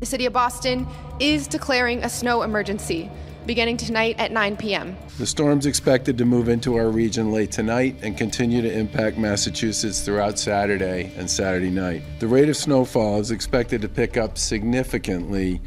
The City of Boston is declaring a snow emergency beginning tonight at 9 p.m. The storm's expected to move into our region late tonight and continue to impact Massachusetts throughout Saturday and Saturday night. The rate of snowfall is expected to pick up significantly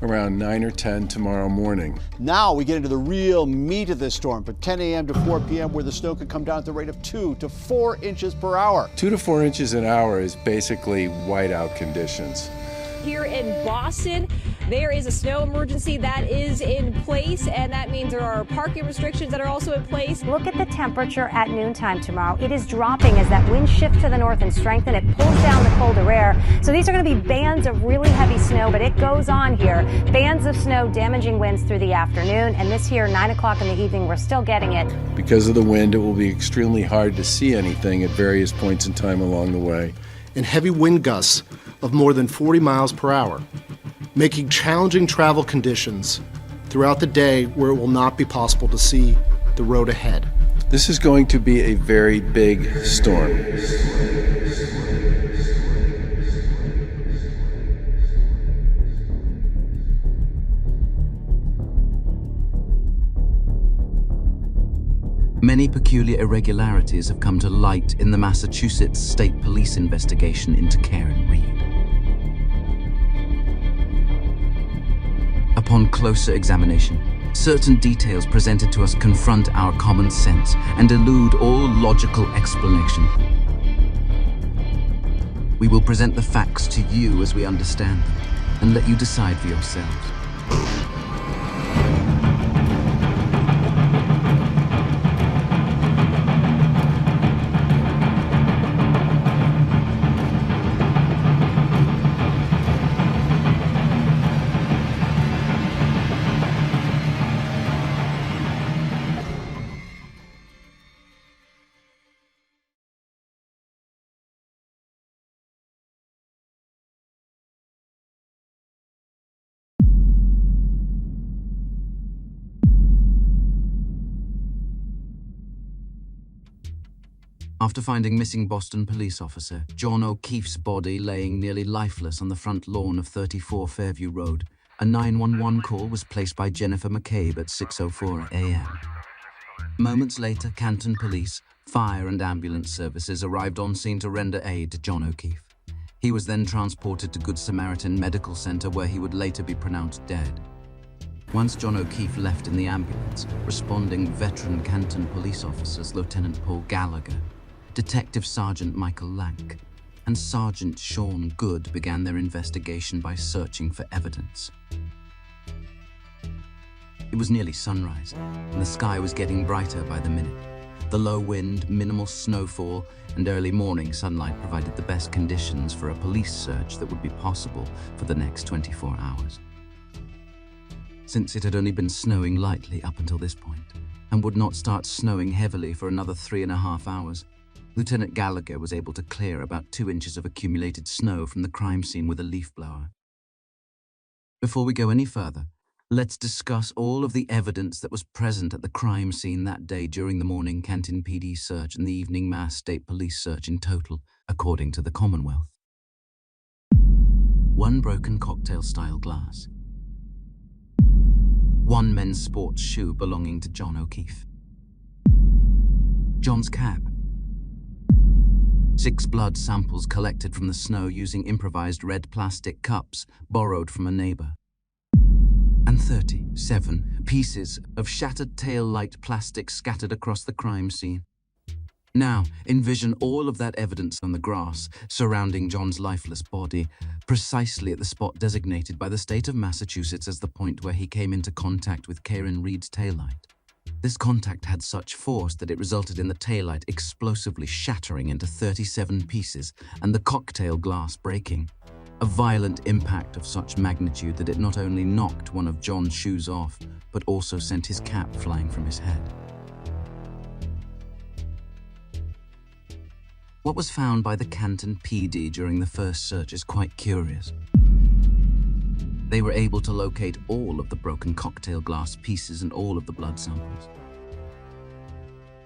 around 9 or 10 tomorrow morning. Now we get into the real meat of this storm, from 10 a.m. to 4 p.m., where the snow could come down at the rate of 2 to 4 inches per hour. 2 to 4 inches an hour is basically whiteout conditions. Here in Boston, there is a snow emergency that is in place, and that means there are parking restrictions that are also in place. Look at the temperature at noontime tomorrow. It is dropping as that wind shifts to the north and strengthens. It pulls down the colder air. So these are going to be bands of really heavy snow, but it goes on here. Bands of snow, damaging winds through the afternoon, and this here, 9 o'clock in the evening, we're still getting it. Because of the wind, it will be extremely hard to see anything at various points in time along the way. And heavy wind gusts of more than 40 miles per hour, making challenging travel conditions throughout the day where it will not be possible to see the road ahead. This is going to be a very big storm. Many peculiar irregularities have come to light in the Massachusetts State Police investigation into Karen Reed. Upon closer examination, certain details presented to us confront our common sense and elude all logical explanation. We will present the facts to you as we understand them and let you decide for yourselves. After finding missing Boston police officer John O'Keefe's body laying nearly lifeless on the front lawn of 34 Fairview Road, a 911 call was placed by Jennifer McCabe at 6:04 a.m. Moments later, Canton Police, fire and ambulance services arrived on scene to render aid to John O'Keefe. He was then transported to Good Samaritan Medical Center, where he would later be pronounced dead. Once John O'Keefe left in the ambulance, responding veteran Canton police officers Lieutenant Paul Gallagher, Detective Sergeant Michael Lank, and Sergeant Sean Good began their investigation by searching for evidence. It was nearly sunrise, and the sky was getting brighter by the minute. The low wind, minimal snowfall, and early morning sunlight provided the best conditions for a police search that would be possible for the next 24 hours. Since it had only been snowing lightly up until this point, and would not start snowing heavily for another 3.5 hours, Lieutenant Gallagher was able to clear about 2 inches of accumulated snow from the crime scene with a leaf blower. Before we go any further, let's discuss all of the evidence that was present at the crime scene that day during the morning Canton PD search and the evening Mass State Police search in total, according to the Commonwealth. 1 broken cocktail-style glass. 1 men's sports shoe belonging to John O'Keefe. John's cap. 6 blood samples collected from the snow using improvised red plastic cups borrowed from a neighbor. And 37 pieces of shattered tail light plastic scattered across the crime scene. Now, envision all of that evidence on the grass surrounding John's lifeless body, precisely at the spot designated by the state of Massachusetts as the point where he came into contact with Karen Reed's taillight. This contact had such force that it resulted in the taillight explosively shattering into 37 pieces and the cocktail glass breaking. A violent impact of such magnitude that it not only knocked one of John's shoes off, but also sent his cap flying from his head. What was found by the Canton PD during the first search is quite curious. They were able to locate all of the broken cocktail glass pieces and all of the blood samples.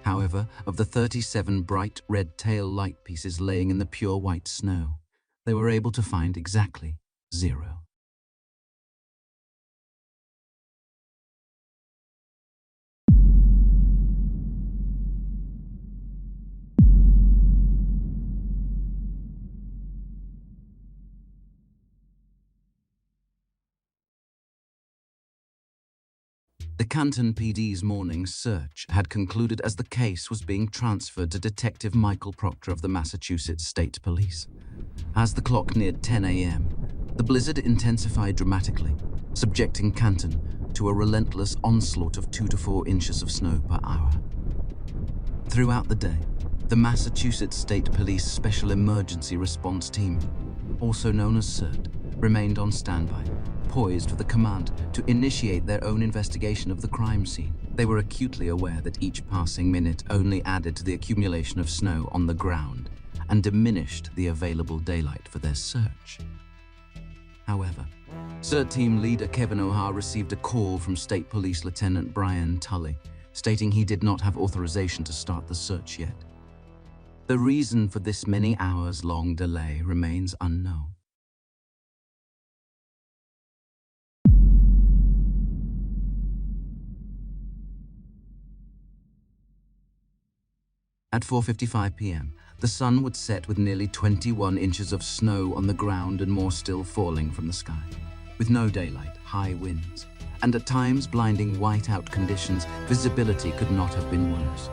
However, of the 37 bright red tail light pieces laying in the pure white snow, they were able to find exactly 0. The Canton PD's morning search had concluded as the case was being transferred to Detective Michael Proctor of the Massachusetts State Police. As the clock neared 10 a.m., the blizzard intensified dramatically, subjecting Canton to a relentless onslaught of 2 to 4 inches of snow per hour. Throughout the day, the Massachusetts State Police Special Emergency Response Team, also known as CERT, remained on standby, poised for the command to initiate their own investigation of the crime scene. They were acutely aware that each passing minute only added to the accumulation of snow on the ground and diminished the available daylight for their search. However, CERT team leader Kevin O'Hare received a call from State Police Lieutenant Brian Tully, stating he did not have authorization to start the search yet. The reason for this many hours-long delay remains unknown. At 4:55 p.m., the sun would set with nearly 21 inches of snow on the ground and more still falling from the sky. With no daylight, high winds, and at times blinding whiteout conditions, visibility could not have been worse.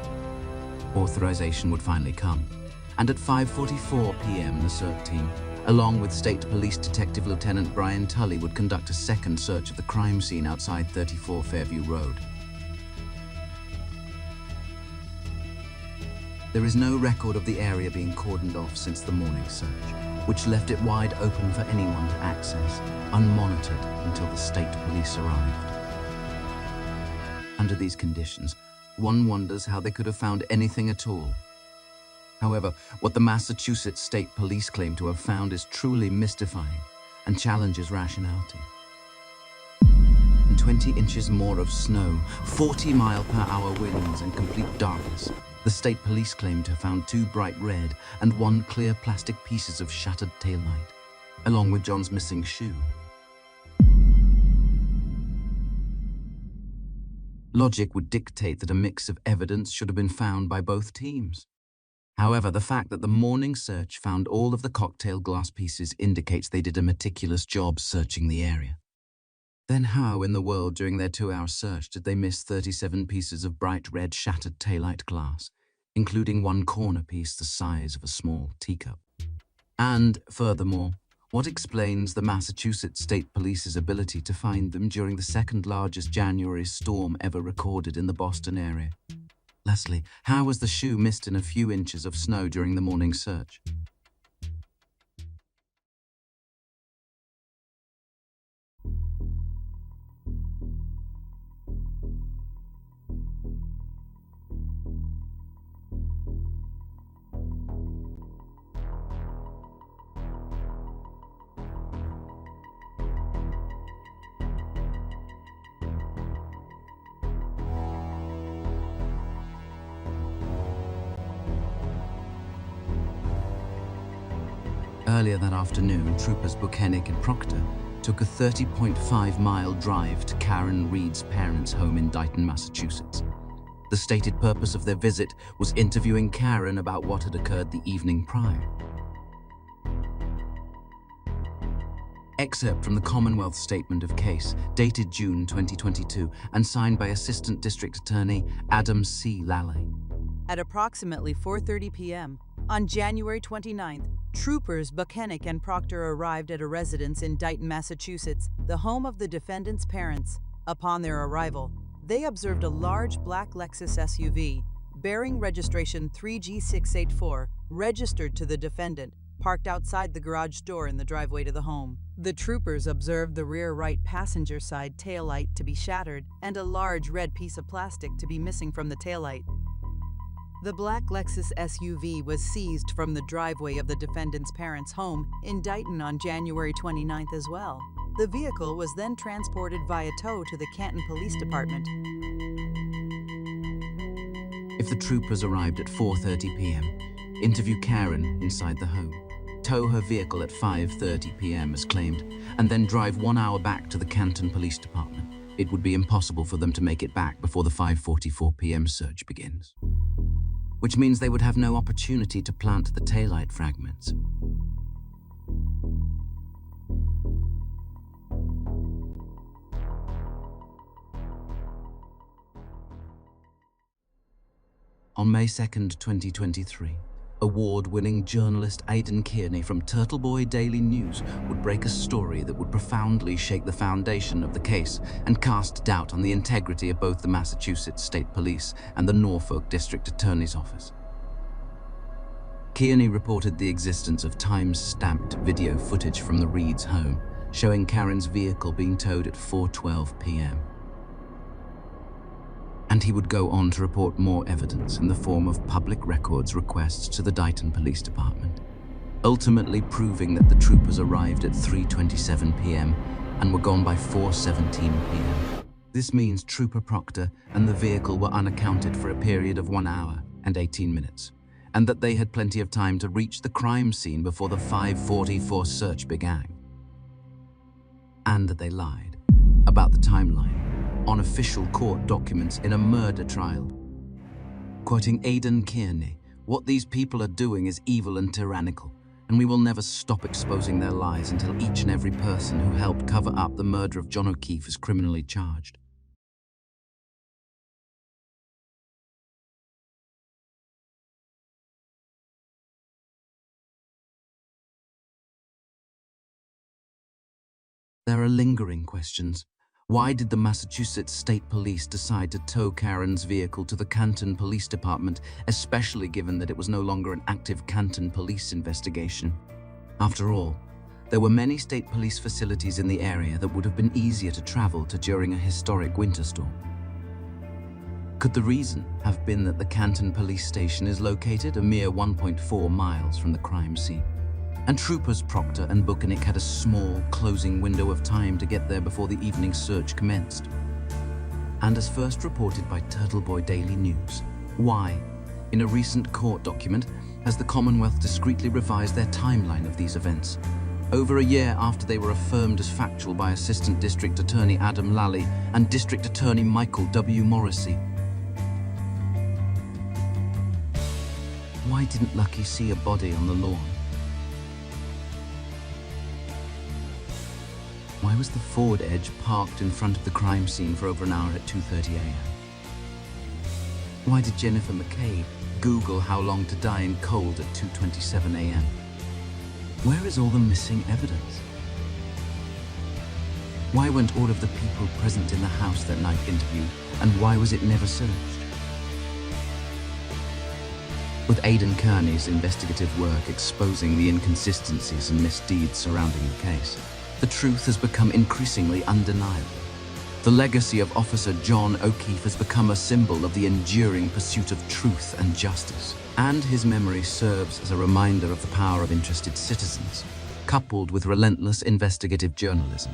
Authorization would finally come, and at 5:44 p.m. the CERT team, along with State Police Detective Lieutenant Brian Tully, would conduct a second search of the crime scene outside 34 Fairview Road. There is no record of the area being cordoned off since the morning search, which left it wide open for anyone to access, unmonitored until the state police arrived. Under these conditions, one wonders how they could have found anything at all. However, what the Massachusetts State Police claim to have found is truly mystifying and challenges rationality. And 20 inches more of snow, 40-mile-per-hour winds, and complete darkness. The State Police claim to have found 2 bright red and 1 clear plastic pieces of shattered taillight, along with John's missing shoe. Logic would dictate that a mix of evidence should have been found by both teams. However, the fact that the morning search found all of the cocktail glass pieces indicates they did a meticulous job searching the area. Then how in the world during their 2-hour search did they miss 37 pieces of bright red shattered taillight glass, including 1 corner piece the size of a small teacup? And, furthermore, what explains the Massachusetts State Police's ability to find them during the second largest January storm ever recorded in the Boston area? Lastly, how was the shoe missed in a few inches of snow during the morning search? Earlier that afternoon, troopers Buchanan and Proctor took a 30.5-mile drive to Karen Reed's parents' home in Dighton, Massachusetts. The stated purpose of their visit was interviewing Karen about what had occurred the evening prior. Excerpt from the Commonwealth Statement of Case, dated June 2022, and signed by Assistant District Attorney Adam C. Lally. At approximately 4:30 p.m., on January 29th, troopers Buchanan and Proctor arrived at a residence in Dighton, Massachusetts, the home of the defendant's parents. Upon their arrival, they observed a large black Lexus SUV, bearing registration 3G684, registered to the defendant, parked outside the garage door in the driveway to the home. The troopers observed the rear right passenger side taillight to be shattered and a large red piece of plastic to be missing from the taillight. The black Lexus SUV was seized from the driveway of the defendant's parents' home in Dighton on January 29th as well. The vehicle was then transported via tow to the Canton Police Department. If the troopers arrived at 4:30 p.m., interview Karen inside the home, tow her vehicle at 5:30 p.m. as claimed, and then drive 1 hour back to the Canton Police Department, it would be impossible for them to make it back before the 5:44 p.m. search begins. Which means they would have no opportunity to plant the taillight fragments. On May 2nd, 2023, award-winning journalist Aidan Kearney from Turtleboy Daily News would break a story that would profoundly shake the foundation of the case and cast doubt on the integrity of both the Massachusetts State Police and the Norfolk District Attorney's Office. Kearney reported the existence of time-stamped video footage from the Reeds' home, showing Karen's vehicle being towed at 4:12 p.m. And he would go on to report more evidence in the form of public records requests to the Dighton Police Department, ultimately proving that the troopers arrived at 3:27 p.m. and were gone by 4:17 p.m. This means Trooper Proctor and the vehicle were unaccounted for a period of 1 hour and 18 minutes, and that they had plenty of time to reach the crime scene before the 5:44 search began. And that they lied about the timeline on official court documents in a murder trial. Quoting Aidan Kearney, "What these people are doing is evil and tyrannical, and we will never stop exposing their lies until each and every person who helped cover up the murder of John O'Keefe is criminally charged." There are lingering questions. Why did the Massachusetts State Police decide to tow Karen's vehicle to the Canton Police Department, especially given that it was no longer an active Canton police investigation? After all, there were many state police facilities in the area that would have been easier to travel to during a historic winter storm. Could the reason have been that the Canton Police Station is located a mere 1.4 miles from the crime scene? And Troopers Proctor and Buchanan had a small, closing window of time to get there before the evening search commenced. And as first reported by Turtleboy Daily News, why, in a recent court document, has the Commonwealth discreetly revised their timeline of these events, over a year after they were affirmed as factual by Assistant District Attorney Adam Lally and District Attorney Michael W. Morrissey? Why didn't Lucky see a body on the lawn? Why was the Ford Edge parked in front of the crime scene for over an hour at 2:30 a.m.? Why did Jennifer McCabe Google how long to die in cold at 2:27 a.m.? Where is all the missing evidence? Why weren't all of the people present in the house that night interviewed, and why was it never searched? With Aidan Kearney's investigative work exposing the inconsistencies and misdeeds surrounding the case, the truth has become increasingly undeniable. The legacy of Officer John O'Keefe has become a symbol of the enduring pursuit of truth and justice, and his memory serves as a reminder of the power of interested citizens, coupled with relentless investigative journalism.